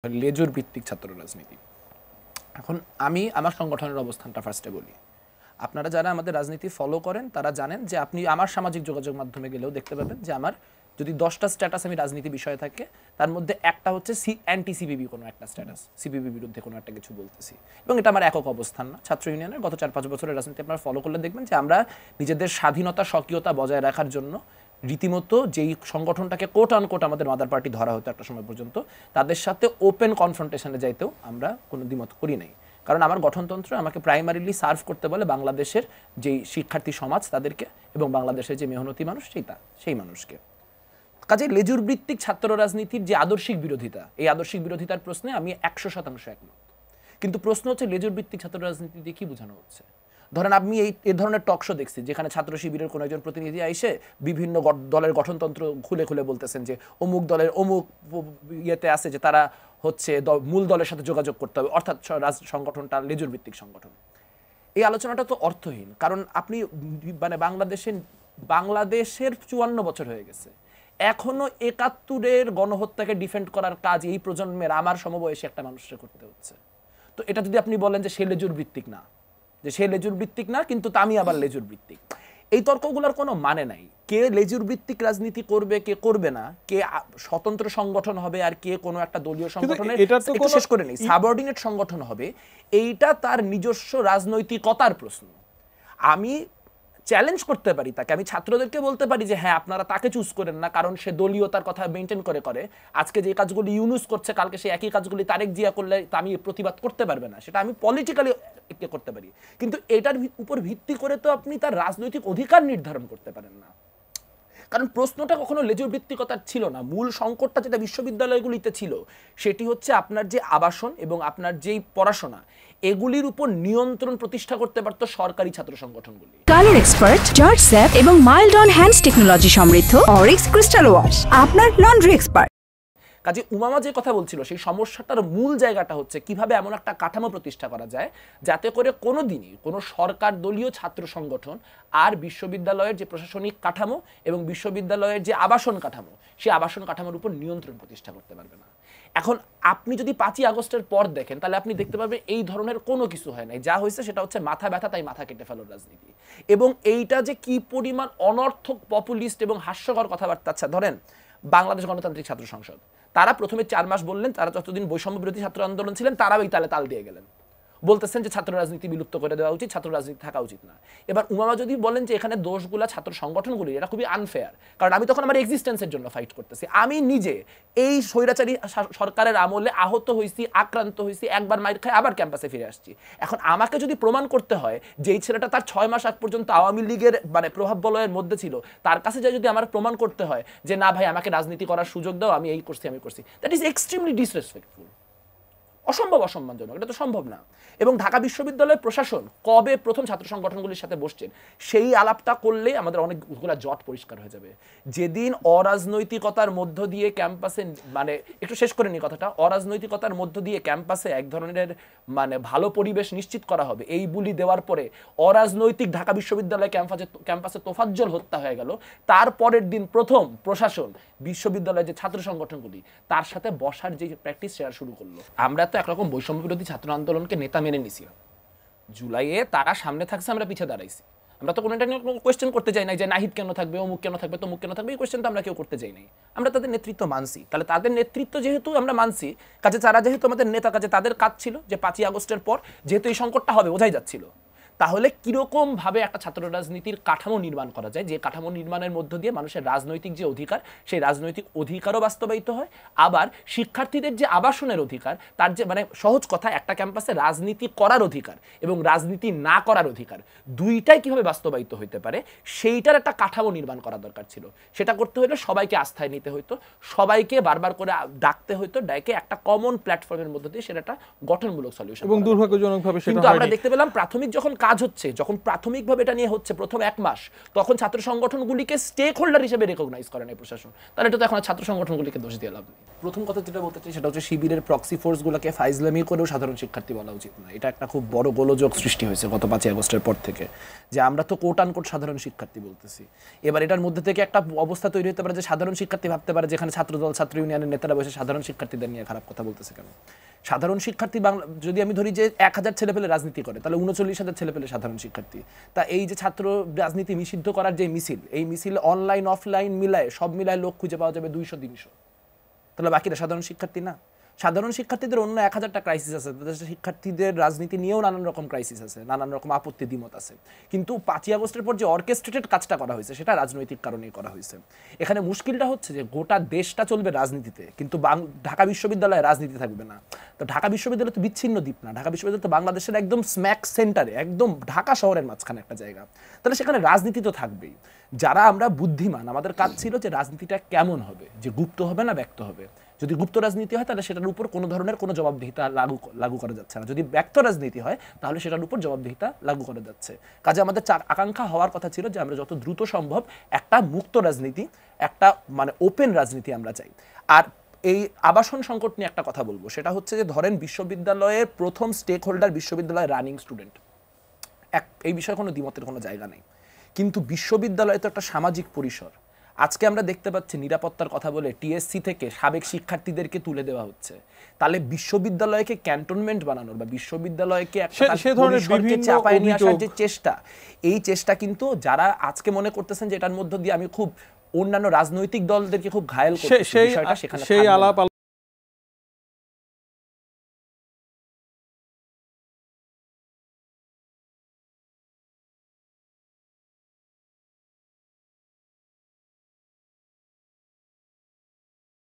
লেজুর ভিত্তিক ছাত্র রাজনীতি। এখন আমি আমার সংগঠনের অবস্থানটা ফার্স্টে বলি। আপনারা যারা আমাদের রাজনীতি ফলো করেন তারা জানেন যে আপনি আমার সামাজিক যোগাযোগ মাধ্যমে গেলেও দেখতে পাবেন যে আমার যদি 10টা স্ট্যাটাস আমি রাজনীতি বিষয়ে থাকে তার মধ্যে একটা হচ্ছে অ্যান্টি সিপিবি কোনো একটা স্ট্যাটাস, সিপিবি বিরুদ্ধে কোনো একটা কিছু বলতেছি, এবং এটা আমার একক অবস্থান না। ছাত্র ইউনিয়নের গত 4-5 বছরের রাজনীতি আপনারা ফলো করলে দেখবেন যে আমরা নিজেদের স্বাধীনতা স্বকীয়তা বজায় রাখার জন্য রীতিমতো যেই সংগঠনটাকে কোট আনকোট আমাদের মাদার পার্টি ধরা হতো একটা সময় পর্যন্ত, তাদের সাথে ওপেন কনফ্রন্টেশনে যাইতেও আমরা কোনো দ্বিমত করি নাই। কারণ আমার গঠনতন্ত্র আমাকে প্রাইমারিলি সার্ভ করতে বলে বাংলাদেশের যেই শিক্ষার্থী সমাজ তাদেরকে, এবং বাংলাদেশের যে মেহনতি মানুষ সেই মানুষকে। কাজে লেজুর ভিত্তিক ছাত্র রাজনীতির যে আদর্শিক বিরোধিতা, এই আদর্শিক বিরোধিতার প্রশ্নে আমি 100% একমত। কিন্তু প্রশ্ন হচ্ছে লেজুর ভিত্তিক ছাত্র রাজনীতি দিয়ে কি বোঝানো হচ্ছে। ধরেন আমি এই ধরনের টক শো দেখছি যেখানে ছাত্র শিবিরের কোনো একজন প্রতিনিধি এসে বিভিন্ন দলের গঠনতন্ত্র খুলে খুলে বলতেছেন যে অমুক দলের অমুক ইয়েতে আছে যে তারা হচ্ছে মূল দলের সাথে যোগাযোগ করতে হবে, অর্থাৎ সংগঠনটা লেজুর ভিত্তিক সংগঠন। এই আলোচনাটা তো অর্থহীন, কারণ আপনি মানে বাংলাদেশের 54 বছর হয়ে গেছে, এখনো 71-এর গণহত্যাকে ডিফেন্ড করার কাজ এই প্রজন্মের আমার সমবয়সী একটা মানুষকে করতে হচ্ছে। তো এটা যদি আপনি বলেন যে সে লেজুর ভিত্তিক না, কিন্তু আমি আবার লেজুর ভিত্তিক, এই তর্কগুলোর কোনো মানে নাই। কে লেজুর ভিত্তিক রাজনীতি করবে, কে করবে না, কে স্বতন্ত্র সংগঠন হবে আর কে কোনো একটা দলীয় সংগঠনের শেষ করে নেই সাবঅর্ডিনেট সংগঠন হবে, এইটা তার নিজস্ব রাজনৈতিকতার প্রশ্ন। আমি চ্যালেঞ্জ করতে পারি তাকে, আমি ছাত্রদেরকে বলতে পারি যে হ্যাঁ আপনারা তাকে চুজ করেন না কারণ সে দলীয়তার কথা মেনটেন করে আজকে যে কাজগুলি ইউনুস করছে কালকে সে একই কাজগুলি তারেক জিয়া করলে তা আমি প্রতিবাদ করতে পারবে না, সেটা আমি পলিটিক্যালি করতে পারি। কিন্তু এটার উপর ভিত্তি করে তো আপনি তার রাজনৈতিক অধিকার নির্ধারণ করতে পারেন না। কারণ প্রশ্নটা কখনো লেজুর ভিত্তিকতার ছিল না। মূল সংকটটা যেটা বিশ্ববিদ্যালয়গুলিতে ছিল সেটি হচ্ছে আপনার যে আবাসন এবং আপনার যেই পড়াশোনা, এগুলির উপর নিয়ন্ত্রণ প্রতিষ্ঠা করতে পারতো সরকারি ছাত্র সংগঠনগুলি। কালার এক্সপার্ট, জর্জ স্যাপ এবং মাইল্ড অন হ্যান্ডস টেকনোলজি সমৃদ্ধ অরিক্স ক্রিস্টাল ওয়াশ আপনার লন্ড্রি এক্সপার্ট। কাজে উমামা যে কথা বলছিল সেই সমস্যাটার মূল জায়গাটা হচ্ছে কিভাবে এমন একটা কাঠামো প্রতিষ্ঠা করা যায় যাতে করে কোনো দিনই কোনো সরকার দলীয় ছাত্র সংগঠন আর বিশ্ববিদ্যালয়ের যে প্রশাসনিক কাঠামো এবং বিশ্ববিদ্যালয়ের যে আবাসন কাঠামো, সেই আবাসন কাঠামোর উপর নিয়ন্ত্রণ প্রতিষ্ঠা করতে পারবে না। এখন আপনি যদি 5ই আগস্টের পর দেখেন তাহলে আপনি দেখতে পাবেন এই ধরনের কোনো কিছু হয় নাই। যা হয়েছে সেটা হচ্ছে মাথা ব্যথা তাই মাথা কেটে ফেলার রাজনীতি, এবং এইটা যে কি পরিমাণ অনর্থক পপুলিস্ট এবং হাস্যকর কথাবার্তা। আচ্ছা ধরেন বাংলাদেশ গণতান্ত্রিক ছাত্র সংসদ, তারা প্রথমে 4 মাস বললেন তারা যতদিন বৈষম্য বিরোধী ছাত্র আন্দোলন ছিলেন তারাও এই তালে তাল দিয়ে গেলেন, বলতেছেন যে ছাত্র রাজনীতি বিলুপ্ত করে দেওয়া উচিত, ছাত্র রাজনীতি থাকা উচিত না। এবার উমামা যদি বলেন যে এখানে দোষগুলা ছাত্র সংগঠনগুলি, এটা খুবই আনফেয়ার, কারণ আমি তখন আমার এক্সিস্টেন্সের জন্য ফাইট করতেছি। আমি নিজে এই স্বৈরাচারী সরকারের আমলে আহত হয়েছি, আক্রান্ত হয়েছি, একবার মাইর খাই আবার ক্যাম্পাসে ফিরে আসছি। এখন আমাকে যদি প্রমাণ করতে হয় যে এই ছেলেটা তার 6 মাস আগ পর্যন্ত আওয়ামী লীগের মানে প্রভাব বলয়ের মধ্যে ছিল, তার কাছে যদি আমার প্রমাণ করতে হয় যে না ভাই আমাকে রাজনীতি করার সুযোগ দাও, আমি এই করছি, দ্যাট ইজ এক্সট্রিমলি ডিসরেসপেক্টফুল, অসম্ভব, এটা তো সম্ভব না। এবং ঢাকা বিশ্ববিদ্যালয়ের প্রশাসন কবে প্রথম ছাত্র সংগঠনগুলির সাথে বসছেন সেই আলাপটা করলে আমাদের অনেকগুলো জট পরিষ্কার হয়ে যাবে। যেদিন অরাজনৈতিকতার মধ্য দিয়ে ক্যাম্পাসে, মানে একটু শেষ করে নি কথাটা, অরাজনৈতিকতার মধ্য দিয়ে ক্যাম্পাসে এক ধরনের মানে ভালো পরিবেশ নিশ্চিত করা হবে, এই বুলি দেওয়ার পরে অরাজনৈতিক ঢাকা বিশ্ববিদ্যালয় ক্যাম্পাসে তোফাজ্জল হত্যা হয়ে গেল, তারপরের দিন প্রথম প্রশাসন বিশ্ববিদ্যালয়ের যে ছাত্র সংগঠনগুলি তার সাথে বসার যে প্র্যাকটিস শেয়ার শুরু করলো। আমরা তো একরকম বৈষম্য বিরোধী ছাত্র আন্দোলনকে নেতা মেনে নিছি, জুলাইয়ে তারা সামনে থাকছে আমরা পিছিয়ে দাঁড়াইছি। আমরা তো কোনোটা নিয়ে কোয়েশ্চেন করতে যাই নাই যে নাহিদ কেন থাকবে, অমুক কেন থাকবে, তমুক কেন থাকবে, এই কোয়েশ্চেন তো আমরা কেউ করতে যাই নাই। আমরা তাদের নেতৃত্ব মানছি, তাহলে তাদের নেতৃত্ব যেহেতু আমরা মানছি, কাজে তারা যেহেতু আমাদের নেতা, কাজে তাদের কাজ ছিল যে 5ই আগস্টের পর যেহেতু এই সংকটটা হবে বোঝাই যাচ্ছিল, তাহলে কিরকম ভাবে একটা ছাত্র রাজনীতির কাঠামো নির্মাণ করা যায় যে কাঠামো নির্মাণের মধ্য দিয়ে মানুষের রাজনৈতিক যে অধিকার সেই রাজনৈতিক অধিকারও বাস্তবায়িত হয়, আবার শিক্ষার্থীদের যে আবাসনের অধিকার, তার যে মানে সহজ কথা একটা ক্যাম্পাসে রাজনীতি করার অধিকার এবং রাজনীতি না করার অধিকার দুইটাই কিভাবে বাস্তবায়িত হইতে পারে সেইটার একটা কাঠামো নির্মাণ করা দরকার ছিল। সেটা করতে হলে সবাইকে আস্থায় নিতে হইতো, সবাইকে বারবার করে ডাকতে হইতো, ডাকে একটা কমন প্ল্যাটফর্মের মধ্যে দিয়ে সেটা একটা গঠনমূলক সলিউশন। এবং দুর্ভাগ্যজনকভাবে সেটা কিন্তু আমরা দেখতে পেলাম প্রাথমিক যখন কাজ হচ্ছে, যখন প্রাথমিকভাবে এটা নিয়ে হচ্ছে প্রথম 1 মাস, তখন ছাত্র সংগঠনগুলিকে স্টেক হোল্ডার হিসেবে রেকগনাইজ করে না প্রশাসন, তাহলে এটা তো এখন ছাত্র সংগঠনগুলিকে দোষ দিয়ে লাভ নেই। প্রথম কথা যেটা বলতে চাই সেটা হচ্ছে শিবিরের প্রক্সি ফোর্সগুলোকে ফাইজলামি করেও সাধারণ শিক্ষার্থী বলা উচিত না। এটা একটা খুব বড় গোলযোগ সৃষ্টি হয়েছে গত 5 আগস্টের পর থেকে, যে আমরা তো কোট আনকোট সাধারণ শিক্ষার্থী বলতেছি। এবার এটার মধ্যে থেকে একটা অবস্থা তৈরি হতে পারে যে সাধারণ শিক্ষার্থী ভাবতে পারে যেখানে ছাত্রদল ছাত্র ইউনিয়নের নেতারা বসে সাধারণ শিক্ষার্থীদের নিয়ে খারাপ কথা বলতেছে কেন। সাধারণ শিক্ষার্থী বাংলা, যদি আমি ধরি যে 1000 ছেলেপেলে রাজনীতি করে, তাহলে 39,000 ছেলেপেলে সাধারণ শিক্ষার্থী। তা এই যে ছাত্র রাজনীতি নিষিদ্ধ করার যে মিছিল, এই মিছিল অনলাইন অফলাইন মিলায় সব মিলায় লোক খুঁজে পাওয়া যাবে 200-300, তাহলে বাকিরা সাধারণ শিক্ষার্থী না? সাধারণ শিক্ষার্থীদের অন্য 1000টা ক্রাইসিস আছে, তাদের শিক্ষার্থীদের রাজনীতি নিয়েও নানান রকম ক্রাইসিস আছে, নানান রকম আপত্তি দ্বিমত আছে। কিন্তু 5 আগস্টের পর যে অর্কেস্ট্রেটেড কাজটা করা হয়েছে সেটা রাজনৈতিক কারণেই করা হয়েছে। এখানে মুশকিলটা হচ্ছে যে গোটা দেশটা চলবে রাজনীতিতে, কিন্তু ঢাকা বিশ্ববিদ্যালয়ে রাজনীতি থাকবে না। তো ঢাকা বিশ্ববিদ্যালয় তো বিচ্ছিন্ন দ্বীপ না, ঢাকা বিশ্ববিদ্যালয় তো বাংলাদেশের একদম স্ম্যাক সেন্টারে, একদম ঢাকা শহরের মাঝখানে একটা জায়গা, তাহলে সেখানে রাজনীতি তো থাকবেই। যারা আমরা বুদ্ধিমান, আমাদের কাজ ছিল যে রাজনীতিটা কেমন হবে, যে গুপ্ত হবে না ব্যক্ত হবে। যদি গুপ্ত রাজনীতি হয় তাহলে সেটার উপর কোনো ধরনের কোনো জবাবদিহিতা লাগু করা যাচ্ছে না, যদি ব্যক্ত রাজনীতি হয় তাহলে সেটার উপর জবাবদিহিতা লাগু করা যাচ্ছে। কাজে আমাদের আকাঙ্ক্ষা হওয়ার কথা ছিল যে আমরা যত দ্রুত সম্ভব একটা মুক্ত রাজনীতি, একটা মানে ওপেন রাজনীতি আমরা চাই। আর এই আবাসন সংকট নিয়ে একটা কথা বলবো, সেটা হচ্ছে যে ধরেন বিশ্ববিদ্যালয়ের প্রথম স্টেক হোল্ডার বিশ্ববিদ্যালয়ের রানিং স্টুডেন্ট, এই বিষয়ে কোনো দ্বিমতের কোনো জায়গা নেই, কিন্তু বিশ্ববিদ্যালয় তো একটা সামাজিক পরিসর। আজকে আমরা দেখতে পাচ্ছি নিরাপত্তার কথা বলে টিএসসি থেকে সাবেক শিক্ষার্থীদেরকে তুলে দেওয়া হচ্ছে। তাহলে বিশ্ববিদ্যালয়কে ক্যান্টনমেন্ট বানানোর বা বিশ্ববিদ্যালয়কে একটা পরিসরকে চাপায় নিয়ে আসার যে চেষ্টা, এই চেষ্টা কিন্তু যারা আজকে মনে করতেছেন যে এটার মধ্য দিয়ে আমি খুব অন্যান্য রাজনৈতিক দলদেরকে খুব ঘায়েল করছি, বিষয়টা সেখানে